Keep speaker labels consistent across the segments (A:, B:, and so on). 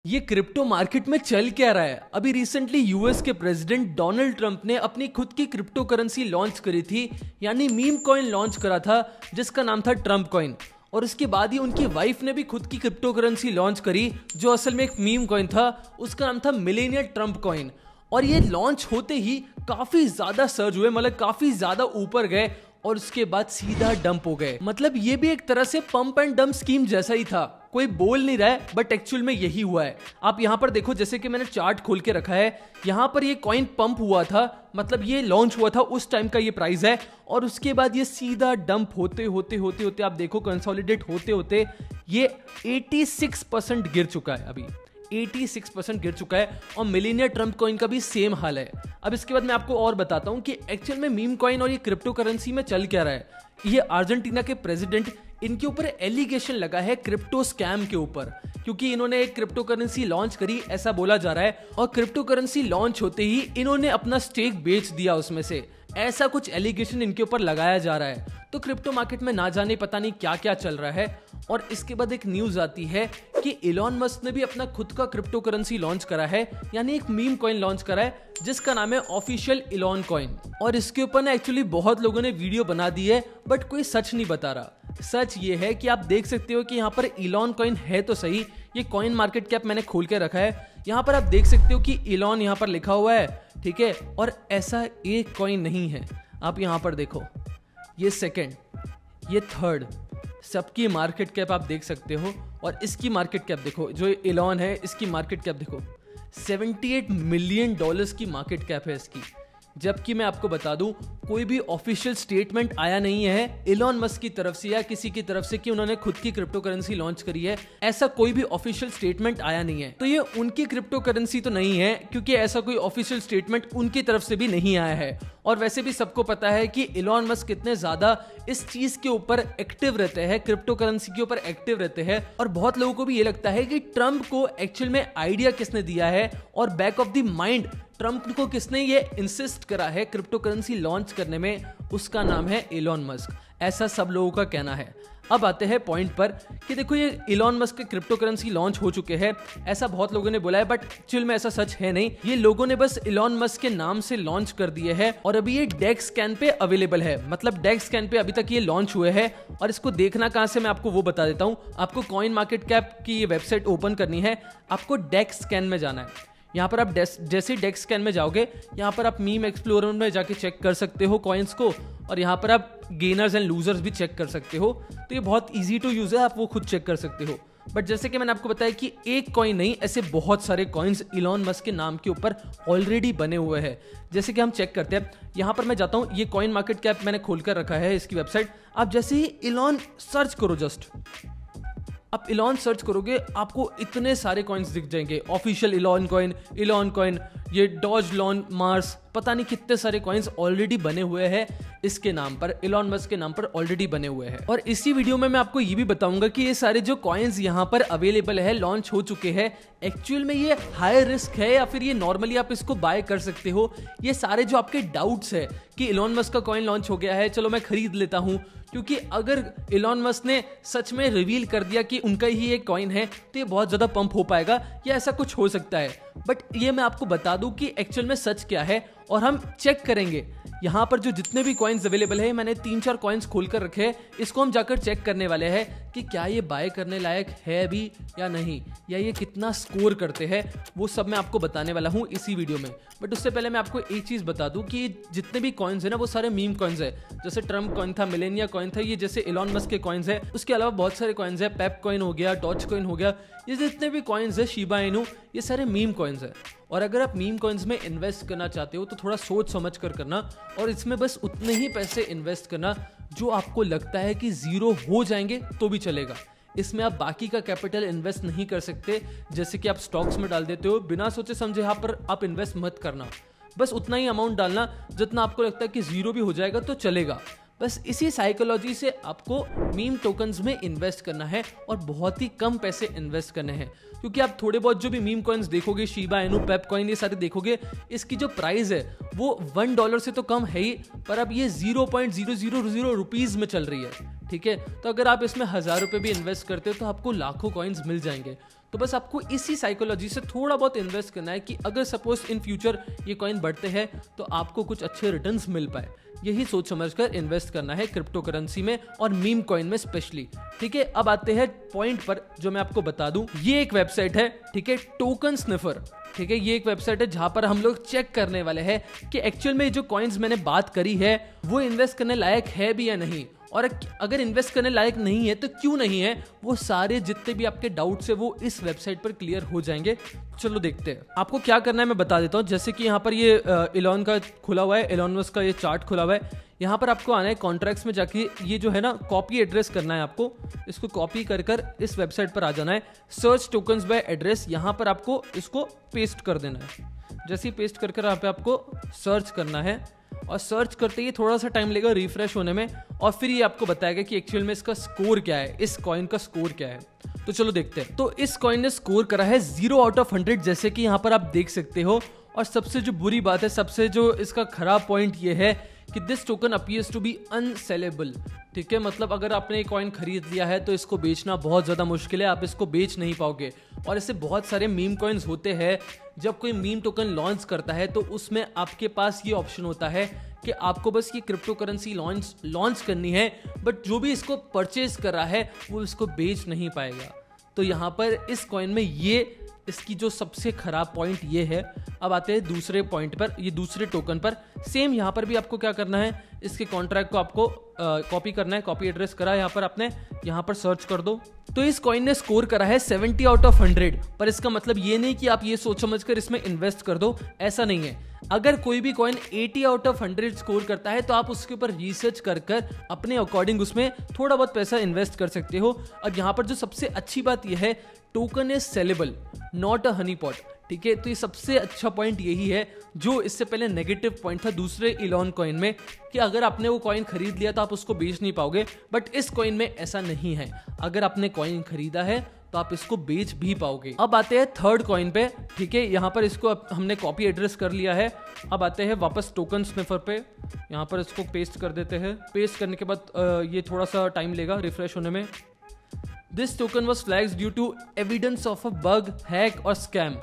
A: ये crypto market में चल क्या रहा है? अभी रिसेंटली यूएस के प्रेसिडेंट डोनाल्ड ट्रंप ने अपनी खुद की क्रिप्टो करेंसी लॉन्च करी थी, यानी मीम कॉइन लॉन्च करा था जिसका नाम था ट्रंप कॉइन। और उसके बाद ही उनकी वाइफ ने भी खुद की क्रिप्टो करेंसी लॉन्च करी जो असल में एक मीम कॉइन था, उसका नाम था मिलेनियल ट्रंप कॉइन। और ये लॉन्च होते ही काफी ज्यादा सर्ज हुए, मतलब काफी ज्यादा ऊपर गए और उसके बाद सीधा डंप हो गए। मतलब ये भी एक तरह से पंप एंड डंप स्कीम जैसा ही था, कोई बोल नहीं रहा है बट एक्चुअल में यही हुआ है। आप यहाँ पर देखो, जैसे कि मैंने चार्ट खोल के रखा है, यहाँ पर ये कॉइन पंप हुआ था, मतलब ये लॉन्च हुआ था उस टाइम का ये प्राइस है। और उसके बाद ये सीधा डंप होते होते होते होते आप देखो कंसोलिडेट होते होते ये 86% गिर चुका है। अभी 86% गिर चुका है। और मिलेनियर ट्रंप कॉइन का भी सेम हाल है। अब इसके बाद मैं आपको और बताता हूं कि एक्चुअल में मीम कॉइन और ये क्रिप्टो करेंसी में चल क्या रहा है। ये अर्जेंटीना के प्रेसिडेंट, इनके ऊपर एलिगेशन लगा है क्रिप्टो स्कैम के ऊपर, क्योंकि इन्होंने एक क्रिप्टो करेंसी लॉन्च करी ऐसा बोला जा रहा है। और क्रिप्टो करेंसी लॉन्च होते ही इन्होंने अपना स्टेक बेच दिया उसमें से, ऐसा कुछ एलिगेशन इनके ऊपर लगाया जा रहा है। तो क्रिप्टो मार्केट में ना जाने पता नहीं क्या क्या चल रहा है। और इसके बाद एक न्यूज आती है कि इलॉन मस्क ने भी अपना खुद का क्रिप्टो करेंसी लॉन्च करा है, यानी एक मीम कॉइन लॉन्च करा है जिसका नाम है ऑफिशियल इलॉन कॉइन। और इसके ऊपर ना एक्चुअली बहुत लोगों ने वीडियो बना दी है बट कोई सच नहीं बता रहा। सच ये है कि आप देख सकते हो कि यहाँ पर इलॉन कॉइन है तो सही, ये कॉइन मार्केट कैप मैंने खोल के रखा है, यहाँ पर आप देख सकते हो कि इलॉन यहाँ पर लिखा हुआ है, ठीक है। और ऐसा एक कॉइन नहीं है, आप यहाँ पर देखो, ये सेकेंड, ये थर्ड, सबकी मार्केट कैप आप देख सकते हो। और इसकी मार्केट कैप देखो, जो इलॉन है इसकी मार्केट कैप देखो, $78 मिलियन की मार्केट कैप है इसकी। जबकि मैं आपको बता दूं, कोई भी ऑफिशियल स्टेटमेंट आया नहीं है इलॉन मस्क की तरफ से या किसी की तरफ से कि उन्होंने खुद की क्रिप्टो करेंसी लॉन्च करी है, ऐसा कोई भी ऑफिशियल स्टेटमेंट आया नहीं है। तो ये उनकी क्रिप्टो करेंसी तो नहीं है, क्योंकि ऐसा कोई ऑफिशियल स्टेटमेंट उनकी तरफ से भी नहीं आया है। और वैसे भी सबको पता है कि इलॉन मस्क कितने ज्यादा इस चीज के ऊपर एक्टिव रहते हैं, क्रिप्टो करेंसी के ऊपर एक्टिव रहते हैं। और बहुत लोगों को भी ये लगता है कि ट्रंप को एक्चुअल में आइडिया किसने दिया है और back of the mind Trump को किसने ये इंसिस्ट करा है क्रिप्टो करेंसी लॉन्च करने में, उसका नाम है इलॉन मस्क। ऐसा सब लोगों का कहना है। अब आते हैं पॉइंट पर कि देखो, ये इलॉन मस्क के क्रिप्टो करेंसी लॉन्च हो चुके हैं, ऐसा बहुत लोगों ने बोला है बट एक्चुअल में ऐसा सच है नहीं। ये लोगों ने बस इलॉन मस्क के नाम से लॉन्च कर दिए हैं और अभी ये डेक्स स्कैन पे अवेलेबल है, मतलब डेक्स स्कैन पे अभी तक ये लॉन्च हुए हैं। और इसको देखना कहां से, मैं आपको वो बता देता हूं। आपको कॉइन मार्केट कैप की ये वेबसाइट ओपन करनी है, आपको डेक्स स्कैन में जाना है। यहाँ पर आप जैसे डेक्स स्कैन में जाओगे, यहाँ पर आप मीम एक्सप्लोरर में जाके चेक कर सकते हो कॉइन्स को, और यहाँ पर आप गेनर्स एंड लूजर्स भी चेक कर सकते हो। तो ये बहुत इजी टू यूज है, आप वो खुद चेक कर सकते हो। बट जैसे कि मैंने आपको बताया कि एक कॉइन नहीं, ऐसे बहुत सारे कॉइन्स इलॉन मस्क के नाम के ऊपर ऑलरेडी बने हुए हैं। जैसे कि हम चेक करते हैं, यहाँ पर मैं जाता हूँ, ये कॉइन मार्केट कैप मैंने खोल कर रखा है इसकी वेबसाइट। आप जैसे ही इलॉन सर्च करो, जस्ट आप इलॉन सर्च करोगे, आपको इतने सारे कॉइन्स दिख जाएंगे। ऑफिशियल इलॉन कॉइन, ये डॉज लॉन मार्स, पता नहीं कितने सारे कॉइन्स ऑलरेडी बने हुए हैं इसके नाम पर, इलॉन मस्क के नाम पर ऑलरेडी बने हुए हैं। और इसी वीडियो में मैं आपको ये भी बताऊंगा कि ये सारे जो कॉइन्स यहाँ पर अवेलेबल है, लॉन्च हो चुके हैं, एक्चुअल में ये हाई रिस्क है या फिर ये नॉर्मली आप इसको बाय कर सकते हो। ये सारे जो आपके डाउट्स है कि इलॉन मस्क का कॉइन लॉन्च हो गया है, चलो मैं खरीद लेता हूँ, क्योंकि अगर इलॉन मस्क ने सच में रिवील कर दिया कि उनका ही एक कॉइन है तो ये बहुत ज्यादा पंप हो पाएगा या ऐसा कुछ हो सकता है। बट ये मैं आपको बता दूं कि एक्चुअल में सच क्या है, और हम चेक करेंगे। यहाँ पर जो जितने भी कॉइन्स अवेलेबल है, मैंने 3-4 कॉइन्स खोल कर रखे हैं, इसको हम जाकर चेक करने वाले हैं कि क्या ये बाय करने लायक है भी या नहीं, या ये कितना स्कोर करते हैं, वो सब मैं आपको बताने वाला हूँ इसी वीडियो में। बट उससे पहले मैं आपको एक चीज बता दूं कि जितने भी कॉइन्स है ना, वो सारे मीम कॉइन्स है। जैसे ट्रम्प कॉइन था, मिलेनिया कॉइन था, ये जैसे इलॉन मस्क के कॉइन्स है। उसके अलावा बहुत सारे कॉइन्स है, पेप कॉइन हो गया, डॉज कॉइन हो गया, ये जितने भी कॉइन्स है, शिबा इनू, ये सारे मीम कॉइन्स है। और अगर आप मीम कॉइन्स में इन्वेस्ट करना चाहते हो तो थोड़ा सोच समझ कर करना, और इसमें बस उतने ही पैसे इन्वेस्ट करना जो आपको लगता है कि जीरो हो जाएंगे तो भी चलेगा। इसमें आप बाकी का कैपिटल इन्वेस्ट नहीं कर सकते, जैसे कि आप स्टॉक्स में डाल देते हो, बिना सोचे समझे यहाँ पर आप इन्वेस्ट मत करना। बस उतना ही अमाउंट डालना जितना आपको लगता है कि जीरो भी हो जाएगा तो चलेगा। बस इसी साइकोलॉजी से आपको मीम टोकन्स में इन्वेस्ट करना है और बहुत ही कम पैसे इन्वेस्ट करने हैं, क्योंकि आप थोड़े बहुत जो भी मीम कॉइन्स देखोगे, शिबा इनू, पेप कॉइन, ये सारे देखोगे, इसकी जो प्राइस है वो $1 से तो कम है ही, पर अब ये 0.000 रुपीज में चल रही है। ठीक है, तो अगर आप इसमें 1000 रुपए भी इन्वेस्ट करते हो तो आपको लाखों कॉइन्स मिल जाएंगे। तो बस आपको इसी साइकोलॉजी से थोड़ा बहुत इन्वेस्ट करना है कि अगर सपोज इन फ्यूचर ये कॉइन बढ़ते हैं तो आपको कुछ अच्छे रिटर्न्स मिल पाए। यही सोच समझकर इन्वेस्ट करना है क्रिप्टो करेंसी में और मीम कॉइन में स्पेशली। ठीक है, अब आते हैं पॉइंट पर जो मैं आपको बता दूं। ये एक वेबसाइट है, ठीक है, टोकन स्निफर। ठीक है, ये एक वेबसाइट है जहां पर हम लोग चेक करने वाले हैं कि एक्चुअल में जो कॉइन्स मैंने बात करी है वो इन्वेस्ट करने लायक है भी या नहीं, और अगर इन्वेस्ट करने लायक नहीं है तो क्यों नहीं है। वो सारे जितने भी आपके डाउट्स है वो इस वेबसाइट पर क्लियर हो जाएंगे। चलो देखते हैं आपको क्या करना है, मैं बता देता हूँ। जैसे कि यहाँ पर ये एलॉन का खुला हुआ है, एलॉन मस्क का ये चार्ट खुला हुआ है। यहाँ पर आपको आना है कॉन्ट्रैक्ट्स में जाके, ये जो है ना कॉपी एड्रेस करना है आपको, इसको कॉपी कर इस वेबसाइट पर आ जाना है। सर्च टोकन्स बाय एड्रेस, यहाँ पर आपको इसको पेस्ट कर देना है। जैसे ही पेस्ट कर यहाँ पे आपको सर्च करना है, और सर्च करते ही थोड़ा सा टाइम लगेगा रिफ्रेश होने में, और फिर ये आपको बताएगा कि एक्चुअल में इसका स्कोर क्या है, इस कॉइन का स्कोर क्या है। तो चलो देखते हैं। तो इस कॉइन ने स्कोर करा है 0/100, जैसे कि यहाँ पर आप देख सकते हो। और सबसे जो बुरी बात है, सबसे जो इसका खराब पॉइंट ये है कि this token appears to be unsaleable. ठीक है, मतलब अगर आपने ये कॉइन खरीद लिया है तो इसको बेचना बहुत ज़्यादा मुश्किल है, आप इसको बेच नहीं पाओगे। और ऐसे बहुत सारे मीम कॉइन्स होते हैं, जब कोई मीम टोकन लॉन्च करता है तो उसमें आपके पास ये ऑप्शन होता है कि आपको बस ये क्रिप्टो करेंसी लॉन्च करनी है, बट जो भी इसको परचेज कर रहा है वो इसको बेच नहीं पाएगा। तो यहाँ पर इस कॉइन में ये इसकी जो सबसे खराब पॉइंट ये है। अब आते हैं दूसरे पॉइंट पर, ये दूसरे टोकन पर। सेम यहाँ पर भी आपको क्या करना है, इसके कॉन्ट्रैक्ट को आपको कॉपी करना है। कॉपी एड्रेस करा यहाँ पर आपने, यहाँ पर सर्च कर दो। तो इस कॉइन ने स्कोर करा है 70/100, पर इसका मतलब ये नहीं कि आप ये सोच समझकर इसमें इन्वेस्ट कर दो, ऐसा नहीं है। अगर कोई भी कॉइन 80/100 स्कोर करता है तो आप उसके ऊपर रिसर्च कर अपने अकॉर्डिंग उसमें थोड़ा बहुत पैसा इन्वेस्ट कर सकते हो। अब यहाँ पर जो सबसे अच्छी बात यह है, token is saleable not a Honey pot. ठीक है, तो ये सबसे अच्छा पॉइंट यही है, जो इससे पहले नेगेटिव पॉइंट था दूसरे एलॉन कॉइन में, कि अगर आपने वो कॉइन खरीद लिया तो आप उसको बेच नहीं पाओगे। बट इस कॉइन में ऐसा नहीं है, अगर आपने कॉइन खरीदा है तो आप इसको बेच भी पाओगे। अब आते हैं थर्ड कॉइन पे। ठीक है, यहाँ पर इसको हमने कॉपी एड्रेस कर लिया है। अब आते हैं वापस टोकन स्निफर पे, यहाँ पर इसको पेस्ट कर देते हैं। पेस्ट करने के बाद ये थोड़ा सा टाइम लेगा रिफ्रेश होने में। This token was flagged due to evidence of a bug, hack और स्कैम।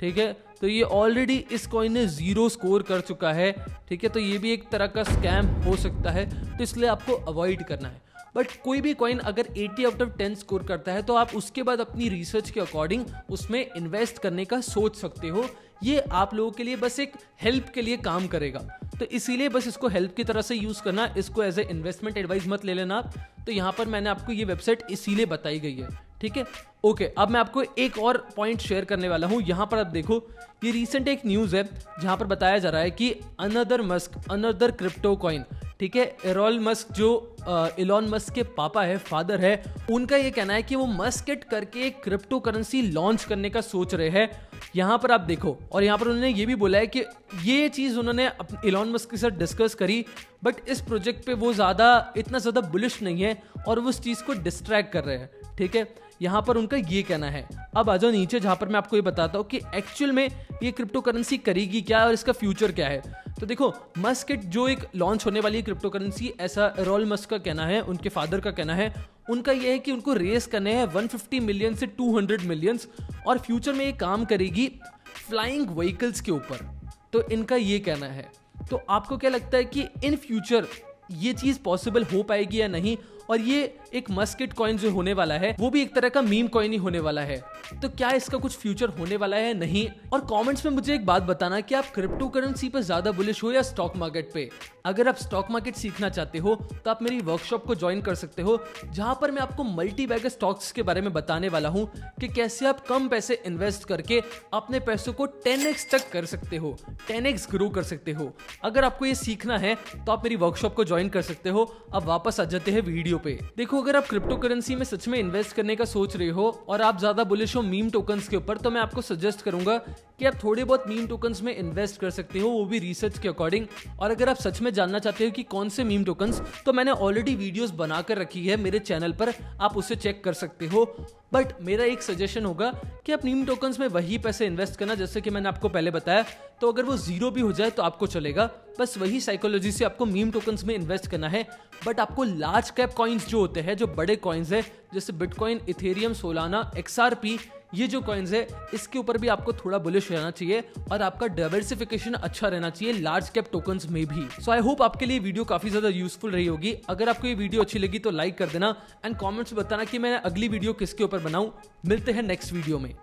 A: ठीक है, तो ये ऑलरेडी इस कॉइन ने 0 स्कोर कर चुका है। ठीक है, तो ये भी एक तरह का स्कैम हो सकता है, तो इसलिए आपको अवॉइड करना है। बट कोई भी कॉइन अगर 80/10 स्कोर करता है तो आप उसके बाद अपनी रिसर्च के अकॉर्डिंग उसमें इन्वेस्ट करने का सोच सकते हो। ये आप लोगों के लिए बस एक हेल्प के लिए काम करेगा, तो इसीलिए बस इसको हेल्प की तरह से यूज करना, इसको एज ए इन्वेस्टमेंट एडवाइस मत ले लेना आप। तो यहाँ पर मैंने आपको ये वेबसाइट इसीलिए बताई गई है। ठीक है, ओके, अब मैं आपको एक और पॉइंट शेयर करने वाला हूँ। यहाँ पर आप देखो, ये रिसेंट एक न्यूज़ है जहाँ पर बताया जा रहा है कि अनदर क्रिप्टो कॉइन। ठीक है, एलॉन मस्क जो एलॉन मस्क के पापा है, फादर है, उनका ये कहना है कि वो मस्केट करके एक क्रिप्टो करेंसी लॉन्च करने का सोच रहे हैं। यहाँ पर आप देखो, और यहाँ पर उन्होंने ये भी बोला है कि ये चीज़ उन्होंने एलॉन मस्क के साथ डिस्कस करी, बट इस प्रोजेक्ट पे वो इतना ज़्यादा बुलिश नहीं है और वो उस चीज़ को डिस्ट्रैक्ट कर रहे हैं। ठीक है, यहाँ पर उनका ये कहना है। अब आ जाओ नीचे, जहाँ पर मैं आपको ये बताता हूँ कि एक्चुअल में ये क्रिप्टो करेंसी करेगी क्या और इसका फ्यूचर क्या है। तो देखो, मस्केट जो एक लॉन्च होने वाली क्रिप्टो करेंसी, ऐसा एलॉन मस्क का कहना है, उनके फादर का कहना है। उनका यह है कि उनको रेस करने हैं 150 मिलियन से 200 मिलियन, और फ्यूचर में ये काम करेगी फ्लाइंग व्हीकल्स के ऊपर। तो इनका ये कहना है। तो आपको क्या लगता है कि इन फ्यूचर ये चीज़ पॉसिबल हो पाएगी या नहीं? और ये एक मस्केट कॉइन जो होने वाला है वो भी एक तरह का मीम कॉइन ही होने वाला है, तो क्या इसका कुछ फ्यूचर होने वाला है नहीं? और कमेंट्स में मुझे एक बात बताना कि आप क्रिप्टो करेंसी पर ज्यादा बुलिश हो या स्टॉक मार्केट पे। अगर आप स्टॉक मार्केट सीखना चाहते हो तो आप मेरी वर्कशॉप को ज्वाइन कर सकते हो, जहां पर मैं आपको मल्टी बैगर स्टॉक्स के बारे में बताने वाला हूं कि कैसे आप कम पैसे इन्वेस्ट करके अपने पैसों को 10x तक कर सकते हो, 10x ग्रो कर सकते हो। अगर आपको ये सीखना है तो आप मेरी वर्कशॉप को ज्वाइन कर सकते हो। अब वापस आ जाते हैं वीडियो पे। देखो, अगर आप क्रिप्टो करेंसी में सच में इन्वेस्ट करने का सोच रहे हो और आप ज्यादा बुलिश हो मीम टोकन्स के ऊपर, तो मैं आपको सजेस्ट करूंगा कि आप थोड़े बहुत मीम टोकन्स में इन्वेस्ट कर सकते हो, वो भी रिसर्च के अकॉर्डिंग। और अगर आप सच में जानना चाहते हो कि कौन से मीम टोकन्स, तो मैंने ऑलरेडी वीडियोस बनाकर रखी है मेरे चैनल पर, आप उसे चेक कर सकते हो। बट मेरा एक सजेशन होगा कि आप मीम टोकन्स में वही पैसे इन्वेस्ट करना जैसे कि मैंने आपको पहले बताया। तो अगर वो जीरो भी हो जाए तो आपको चलेगा, बस वही साइकोलॉजी से आपको मीम टोकन्स में इन्वेस्ट करना है। बट आपको लार्ज कैप कॉइन्स जो होते हैं, जो बड़े कॉइन्स है, जैसे बिटकॉइन, इथेरियम, सोलाना, XRP, ये जो कॉइन्स है इसके ऊपर भी आपको थोड़ा बुलिश रहना चाहिए और आपका डाइवर्सिफिकेशन अच्छा रहना चाहिए लार्ज कैप टोकन्स में भी। सो आई होप आपके लिए वीडियो काफी ज्यादा यूजफुल रही होगी। अगर आपको ये वीडियो अच्छी लगी तो लाइक कर देना एंड कमेंट्स बताना कि मैं अगली वीडियो किसके ऊपर बनाऊं। मिलते हैं नेक्स्ट वीडियो में।